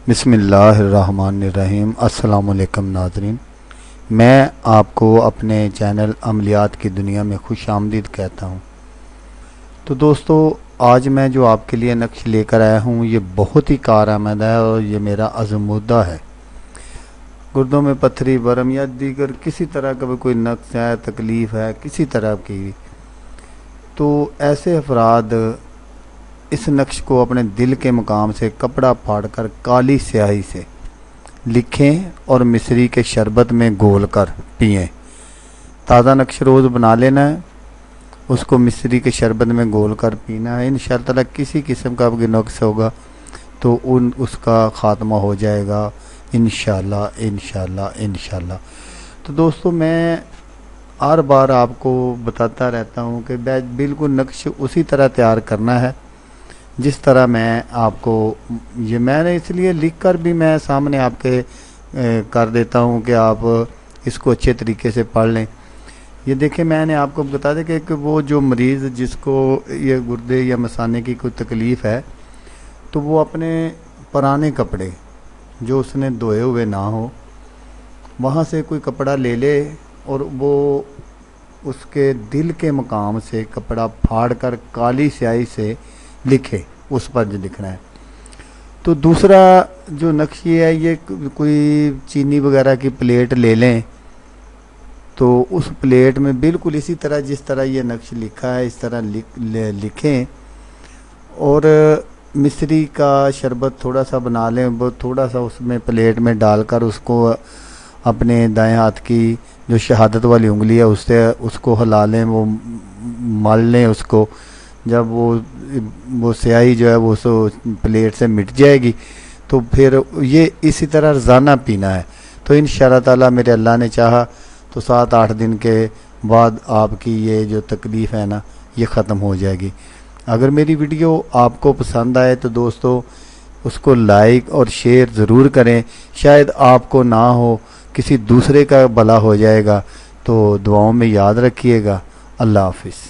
بسم اللہ الرحمن الرحیم۔ السلام علیکم ناظرین، میں آپ کو اپنے چینل عملیات کی دنیا میں خوش آمدید کہتا ہوں۔ تو دوستو، آج میں جو آپ کے لیے نقش لے کر آیا ہوں یہ بہت ہی کارآمد ہے اور یہ میرا عزمودہ ہے۔ گردوں میں پتھری، ورم یا دیگر کسی طرح کا بھی کوئی نقص ہے، تکلیف ہے کسی طرح کی، تو ایسے افراد اس نقش کو اپنے دل کے مقام سے کپڑا پھاڑ کر کالی سیاہی سے لکھیں اور مصری کے شربت میں گھول کر پئیں۔ تازہ نقش روز بنا لینا ہے، اس کو مصری کے شربت میں گھول کر پینا ہے۔ انشاءاللہ تعالیٰ کسی قسم کا بھی نقص ہوگا تو اس کا خاتمہ ہو جائے گا انشاءاللہ انشاءاللہ انشاءاللہ۔ تو دوستو، میں ہر بار آپ کو بتاتا رہتا ہوں کہ بالکل نقش اسی طرح تیار کرنا ہے جس طرح میں آپ کو، یہ میں نے اس لیے لکھ کر بھی میں سامنے آپ کے کر دیتا ہوں کہ آپ اس کو اچھے طریقے سے پڑھ لیں۔ یہ دیکھیں، میں نے آپ کو بتا دیا کہ وہ جو مریض جس کو یہ گردے یا مثانے کی کوئی تکلیف ہے تو وہ اپنے پرانے کپڑے جو اس نے دھوئے ہوئے نہ ہو وہاں سے کوئی کپڑا لے لے اور وہ اس کے دل کے مقام سے کپڑا پھاڑ کر کالی سیاہی سے لکھے، اس پر جو لکھنا ہے۔ تو دوسرا جو نقش یہ ہے، یہ کوئی چینی وغیرہ کی پلیٹ لے لیں تو اس پلیٹ میں بالکل اسی طرح جس طرح یہ نقش لکھا ہے اس طرح لکھیں اور مصری کا شربت تھوڑا سا بنا لیں، وہ تھوڑا سا اس میں پلیٹ میں ڈال کر اس کو اپنے دائیں ہاتھ کی جو شہادت والی انگلی ہے اس سے اس کو ہلا لیں، وہ مل لیں اس کو۔ جب وہ سیاہی جو ہے وہ پلیٹ سے مٹ جائے گی تو پھر یہ اسی طرح روزانہ پینا ہے۔ تو انشاءاللہ تعالیٰ میرے اللہ نے چاہا تو 7-8 دن کے بعد آپ کی یہ جو تکلیف ہے نا یہ ختم ہو جائے گی۔ اگر میری ویڈیو آپ کو پسند آئے تو دوستو اس کو لائک اور شیئر ضرور کریں، شاید آپ کو نہ ہو کسی دوسرے کا بھلا ہو جائے گا، تو دعاؤں میں یاد رکھیے گا۔ اللہ حافظ۔